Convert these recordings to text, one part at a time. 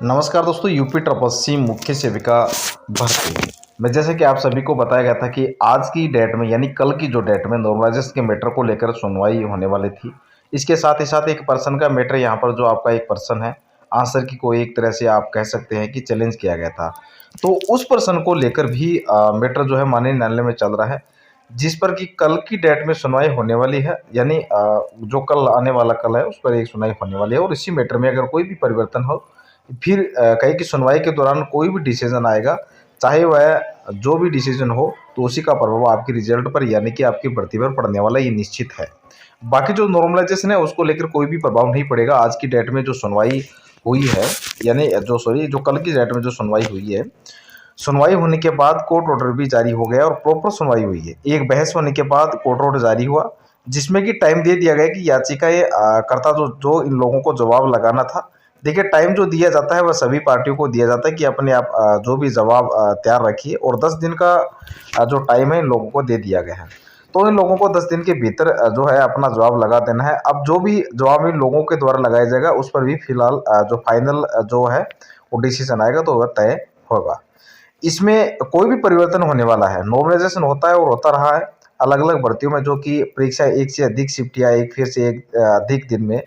नमस्कार दोस्तों, यूपी तपस्वी मुख्य सेविका भर्ती में जैसे कि आप सभी को बताया गया था कि आज की डेट में यानी कल की जो डेट में नॉर्मलाइजेशन के मैटर को लेकर सुनवाई होने वाली थी। इसके साथ ही साथ एक पर्सन का मैटर यहाँ पर जो आपका एक पर्सन है आंसर की को एक तरह से आप कह सकते हैं कि चैलेंज किया गया था। तो उस पर्सन को लेकर भी मैटर जो है माननीय न्यायालय में चल रहा है, जिस पर कि कल की डेट में सुनवाई होने वाली है। यानी जो कल आने वाला कल है उस पर एक सुनवाई होने वाली है और इसी मैटर में अगर कोई भी परिवर्तन हो फिर कहीं की सुनवाई के दौरान कोई भी डिसीजन आएगा, चाहे वह जो भी डिसीजन हो, तो उसी का प्रभाव आपके रिजल्ट पर यानी कि आपकी भर्ती पर पड़ने वाला ये निश्चित है। बाकी जो नॉर्मलाइजेशन है उसको लेकर कोई भी प्रभाव नहीं पड़ेगा। आज की डेट में जो सुनवाई हुई है यानी जो कल की डेट में जो सुनवाई हुई है, सुनवाई होने के बाद कोर्ट ऑर्डर भी जारी हो गया और प्रॉपर सुनवाई हुई है। एक बहस होने के बाद कोर्ट ऑर्डर जारी हुआ, जिसमें कि टाइम दे दिया गया कि याचिकाएं कर्ता जो जो इन लोगों को जवाब लगाना था। देखिए, टाइम जो दिया जाता है वह सभी पार्टियों को दिया जाता है कि अपने आप जो भी जवाब तैयार रखिए और 10 दिन का जो टाइम है इन लोगों को दे दिया गया है। तो इन लोगों को 10 दिन के भीतर जो है अपना जवाब लगा देना है। अब जो भी जवाब इन लोगों के द्वारा लगाया जाएगा उस पर भी फिलहाल जो फाइनल जो है वो डिसीजन आएगा तो वह तय होगा। इसमें कोई भी परिवर्तन होने वाला है। नॉर्मलाइजेशन होता है और होता रहा है अलग अलग भर्तियों में, जो कि परीक्षा एक से अधिक शिफ्ट या एक फिर से एक अधिक दिन में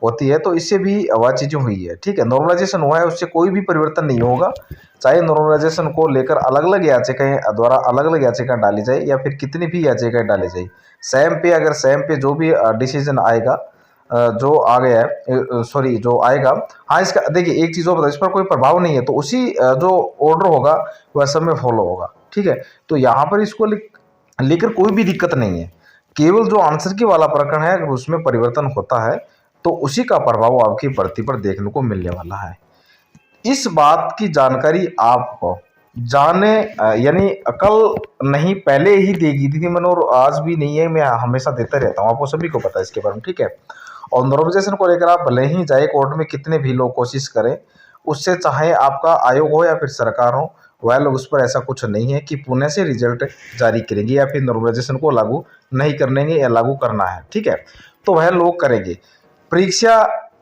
होती है, तो इससे भी वह चीज़ें हुई है। ठीक है, नॉर्मलाइजेशन हुआ है, उससे कोई भी परिवर्तन नहीं होगा। चाहे नॉर्मलाइजेशन को लेकर अलग अलग याचिकाएं द्वारा अलग अलग याचिकाएं डाली जाए या फिर कितनी भी याचिकाएं डाली जाए, सेम पे अगर सेम पे जो भी डिसीजन आएगा जो आ गया है सॉरी जो आएगा, हाँ इसका देखिए एक चीज़ और इस पर कोई प्रभाव नहीं है, तो उसी जो ऑर्डर होगा वह सब में फॉलो होगा। ठीक है, तो यहाँ पर इसको लेकर कोई भी दिक्कत नहीं है। केवल जो आंसर की वाला प्रकरण है, अगर उसमें परिवर्तन होता है तो उसी का प्रभाव आपकी भर्ती पर देखने को मिलने वाला है। इस बात की जानकारी आपको जाने यानी कल नहीं पहले ही दे दी थी मैंने, और आज भी नहीं है, मैं हमेशा देता रहता हूँ, आपको सभी को पता है इसके बारे में। ठीक है, और नॉर्मलाइजेशन को लेकर आप भले ही जाए कोर्ट में कितने भी लोग कोशिश करें, उससे चाहे आपका आयोग हो या फिर सरकार हो, वह लोग उस पर ऐसा कुछ नहीं है कि पुणे से रिजल्ट जारी करेंगे या फिर नॉर्मलाइजेशन को लागू नहीं करने या लागू करना है। ठीक है, तो वह लोग करेंगे। परीक्षा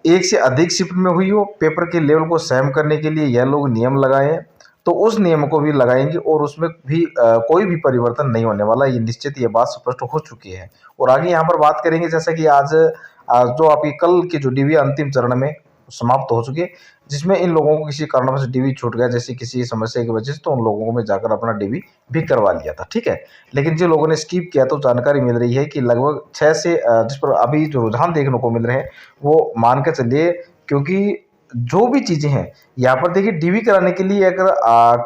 एक से अधिक शिफ्ट में हुई हो, पेपर के लेवल को सेम करने के लिए यह लोग नियम लगाए हैं, तो उस नियम को भी लगाएंगे और उसमें भी कोई भी परिवर्तन नहीं होने वाला, ये निश्चित, ये बात स्पष्ट हो चुकी है। और आगे यहाँ पर बात करेंगे, जैसा कि आज जो आपकी कल की जो डीवी अंतिम चरण में समाप्त हो चुकी है, जिसमें इन लोगों को किसी कारणवश डीवी छूट गया, जैसे किसी समस्या की वजह से, तो उन लोगों को मैं जाकर अपना डीवी भी करवा लिया था। ठीक है, लेकिन जो लोगों ने स्किप किया तो जानकारी मिल रही है कि लगभग 6 से जिस पर अभी जो रुझान देखने को मिल रहे हैं वो मान के चलिए, क्योंकि जो भी चीज़ें हैं यहाँ पर देखिए, डीवी कराने के लिए अगर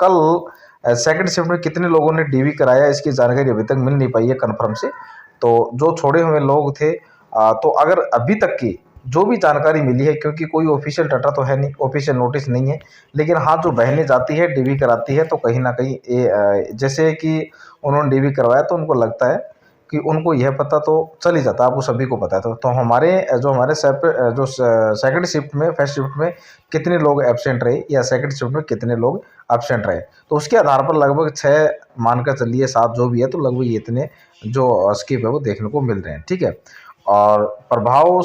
कल सेकंड शिफ्ट में कितने लोगों ने डीवी कराया इसकी जानकारी अभी तक मिल नहीं पाई है कन्फर्म से। तो जो छोड़े हुए लोग थे तो अगर अभी तक की जो भी जानकारी मिली है, क्योंकि कोई ऑफिशियल डाटा तो है नहीं, ऑफिशियल नोटिस नहीं है, लेकिन हाँ जो बहनें जाती है डीवी कराती है, तो कहीं ना कहीं जैसे कि उन्होंने डीवी करवाया तो उनको लगता है कि उनको यह पता तो चल ही जाता है, आपको सभी को पता है। तो हमारे जो सेकंड शिफ्ट में फर्स्ट शिफ्ट में कितने लोग एब्सेंट रहे या सेकंड शिफ्ट में कितने लोग एब्सेंट रहे, तो उसके आधार पर लगभग 6 मानकर चलिए 7 जो भी है, तो लगभग ये इतने जो स्किप है वो देखने को मिल रहे हैं। ठीक है, और प्रभाव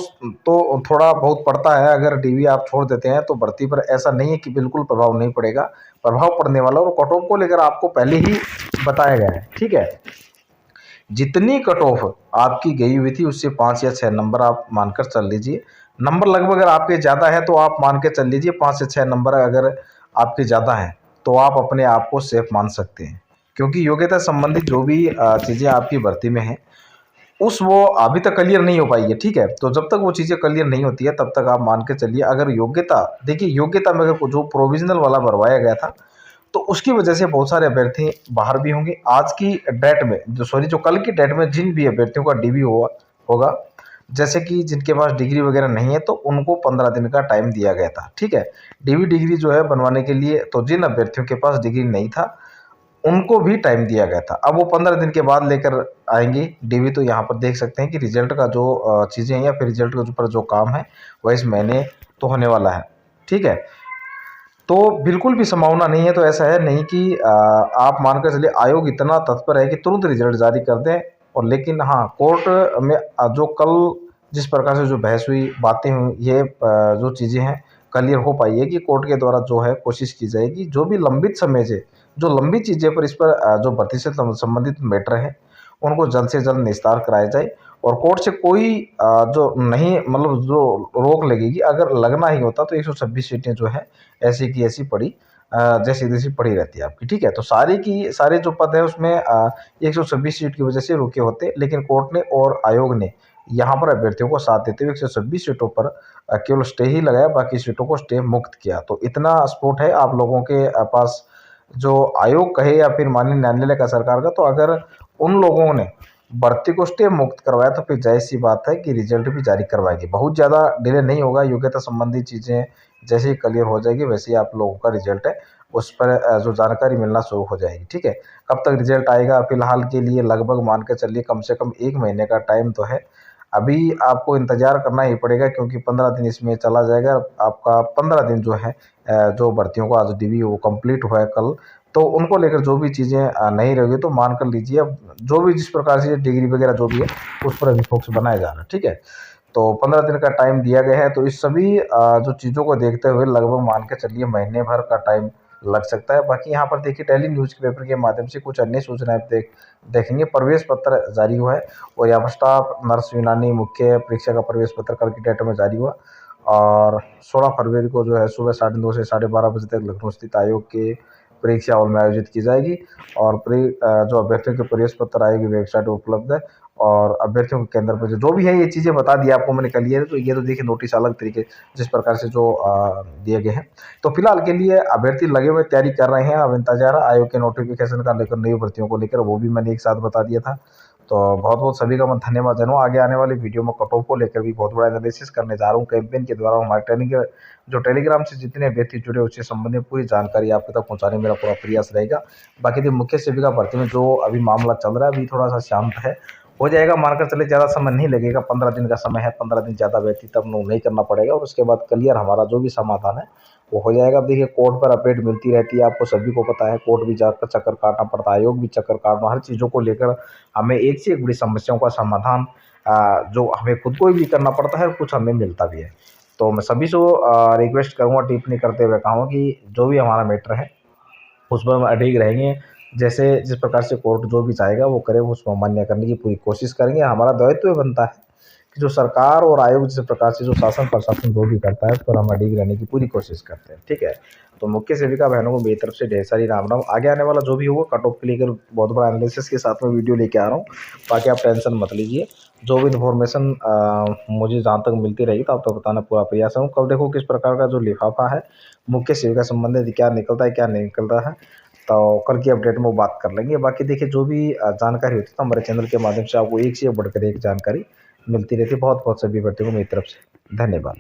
तो थोड़ा बहुत पड़ता है, अगर डीवी आप छोड़ देते हैं तो भर्ती पर ऐसा नहीं है कि बिल्कुल प्रभाव नहीं पड़ेगा, प्रभाव पड़ने वाला, और कट ऑफ को लेकर आपको पहले ही बताया गया है। ठीक है, जितनी कट ऑफ आपकी गई हुई थी उससे 5 या 6 नंबर आप मानकर चल लीजिए। नंबर लगभग अगर आपके ज़्यादा है तो आप मान के चल लीजिए 5 से 6 नंबर अगर आपके ज़्यादा हैं तो आप अपने आप को सेफ मान सकते हैं, क्योंकि योग्यता संबंधित जो भी चीज़ें आपकी भर्ती में हैं वो अभी तक क्लियर नहीं हो पाई है। ठीक है, तो जब तक वो चीज़ें क्लियर नहीं होती है तब तक आप मान के चलिए, अगर योग्यता देखिए, योग्यता में अगर जो प्रोविजनल वाला भरवाया गया था तो उसकी वजह से बहुत सारे अभ्यर्थी बाहर भी होंगे। आज की डेट में जो कल की डेट में जिन भी अभ्यर्थियों का डीवी होगा, जैसे कि जिनके पास डिग्री वगैरह नहीं है, तो उनको 15 दिन का टाइम दिया गया था। ठीक है, डिग्री जो है बनवाने के लिए, तो जिन अभ्यर्थियों के पास डिग्री नहीं था उनको भी टाइम दिया गया था। अब वो 15 दिन के बाद लेकर आएंगे डीवी, तो यहाँ पर देख सकते हैं कि रिजल्ट का जो चीज़ें हैं या फिर रिजल्ट के ऊपर जो काम है वह इस महीने तो होने वाला है। ठीक है, तो बिल्कुल भी संभावना नहीं है, तो ऐसा है नहीं कि आप मानकर चलिए आयोग इतना तत्पर है कि तुरंत रिजल्ट जारी कर दें। और लेकिन हाँ, कोर्ट में जो कल जिस प्रकार से जो बहस हुई, बातें हुई, ये जो चीज़ें हैं क्लियर हो पाई है कि कोर्ट के द्वारा जो है कोशिश की जाएगी जो भी लंबित समय से जो लंबी चीज़ें पर इस पर जो भर्ती से संबंधित मैटर है उनको जल्द से जल्द निस्तार कराया जाए और कोर्ट से कोई जो नहीं मतलब जो रोक लगेगी, अगर लगना ही होता तो 126 सीटें जो है ऐसी की ऐसी पड़ी जैसी तैसी पड़ी रहती है आपकी, ठीक है। तो सारी की सारे जो पद है उसमें 126 सीट की वजह से रुके होते, लेकिन कोर्ट ने और आयोग ने यहाँ पर अभ्यर्थियों को साथ देते हुए 126 सीटों पर केवल स्टे ही लगाया, बाकी सीटों को स्टे मुक्त किया। तो इतना सपोर्ट है आप लोगों के पास, जो आयोग कहे या फिर माननीय न्यायालय का सरकार का, तो अगर उन लोगों ने भर्ती को स्टे मुक्त करवाया तो फिर जाहिर सी बात है कि रिजल्ट भी जारी करवाएगी। बहुत ज़्यादा डिले नहीं होगा, योग्यता संबंधी चीज़ें जैसे ही क्लियर हो जाएगी वैसे ही आप लोगों का रिजल्ट है उस पर जो जानकारी मिलना शुरू हो जाएगी, ठीक है। कब तक रिजल्ट आएगा, फिलहाल के लिए लगभग मान के चलिए कम से कम 1 महीने का टाइम तो है। अभी आपको इंतज़ार करना ही पड़ेगा क्योंकि 15 दिन इसमें चला जाएगा। आपका 15 दिन जो है जो भर्तियों को आज डी वो कंप्लीट हुआ है कल, तो उनको लेकर जो भी चीज़ें नहीं रहेगी तो मान कर लीजिए अब जो भी जिस प्रकार से डिग्री वगैरह जो भी है उस पर अभी फोकस बनाया जा रहा है, ठीक है। तो 15 दिन का टाइम दिया गया है, तो इस सभी जो चीज़ों को देखते हुए लगभग मान के चलिए महीने भर का टाइम लग सकता है। बाकी यहाँ पर देखिए डेली न्यूज़ पेपर के माध्यम से कुछ अन्य सूचनाएं देखेंगे। प्रवेश पत्र जारी हुआ है और यहाँ पर स्टाफ नर्स यूनानी मुख्य परीक्षा का प्रवेश पत्र कल की डेट में जारी हुआ और 16 फरवरी को जो है सुबह 9:30 से 12:30 बजे तक लखनऊ स्थित आयोग के परीक्षा हॉल में आयोजित की जाएगी और जो अभ्यर्थियों के प्रवेश पत्र आयोग की वेबसाइट पर उपलब्ध है और अभ्यर्थियों के केंद्र पर जो भी है ये चीज़ें बता दी आपको मैंने क्लियर है। तो ये तो देखिए नोटिस अलग तरीके जिस प्रकार से जो दिए गए हैं। तो फिलहाल के लिए अभ्यर्थी लगे हुए तैयारी कर रहे हैं, अब इंतजार आयोग के नोटिफिकेशन का लेकर नई भर्तियों को लेकर, वो भी मैंने एक साथ बता दिया था। तो बहुत बहुत सभी का मैं धन्यवाद जानूँ। आगे आने वाली वीडियो में कट ऑफ को लेकर भी बहुत बड़ा एनालिसिस करने जा रहा हूँ। कैंपेन के द्वारा हमारे टेलीग्राम से जितने अभ्यर्थी जुड़े उससे संबंधित पूरी जानकारी आपके तक पहुँचाने मेरा पूरा प्रयास रहेगा। बाकी जो मुख्य सेविका भर्ती में जो अभी मामला चल रहा है अभी थोड़ा सा शांत है, हो जाएगा, मानकर चले ज़्यादा समय नहीं लगेगा। 15 दिन का समय है, 15 दिन ज़्यादा व्यतीत अब नहीं करना पड़ेगा और उसके बाद क्लियर हमारा जो भी समाधान है वो हो जाएगा। देखिए कोर्ट पर अपडेट मिलती रहती है, आपको सभी को पता है। कोर्ट भी जाकर चक्कर काटना पड़ता है, आयोग भी चक्कर काटना, हर चीज़ों को लेकर हमें एक से एक बड़ी समस्याओं का समाधान जो हमें खुद को भी करना पड़ता है और कुछ हमें मिलता भी है। तो मैं सभी से रिक्वेस्ट करूँगा, टिप्पणी करते हुए कहूँगा कि जो भी हमारा मैटर है उस पर हम अडिग रहेंगे। जैसे जिस प्रकार से कोर्ट जो भी चाहेगा वो करे, उसको मान्य करने की पूरी कोशिश करेंगे। हमारा दायित्व बनता है कि जो सरकार और आयोग जिस प्रकार से जो शासन प्रशासन जो भी करता है उस पर हम अडिग रहने की पूरी कोशिश करते हैं, ठीक है। तो मुख्य सेविका बहनों को मेरी तरफ से ढेर सारी राम राम। आगे आने वाला जो भी होगा कट ऑफ के लेकर बहुत बड़ा एनालिसिस के साथ में वीडियो लेके आ रहा हूँ। बाकी आप टेंशन मत लीजिए, जो भी इन्फॉर्मेशन मुझे जहाँ तक मिलती रहेगी तो आपको बताना पूरा प्रयास हूँ। कल देखो किस प्रकार का जो लिफाफा है मुख्य सेविका संबंधित क्या निकलता है क्या नहीं निकलता है, तो कल की अपडेट में वो बात कर लेंगे। बाकी देखिए जो भी जानकारी होती है तो हमारे चैनल के माध्यम से आपको एक से बढ़कर एक जानकारी मिलती रहती है। बहुत बहुत सभी व्यक्तियों को मेरी तरफ से धन्यवाद।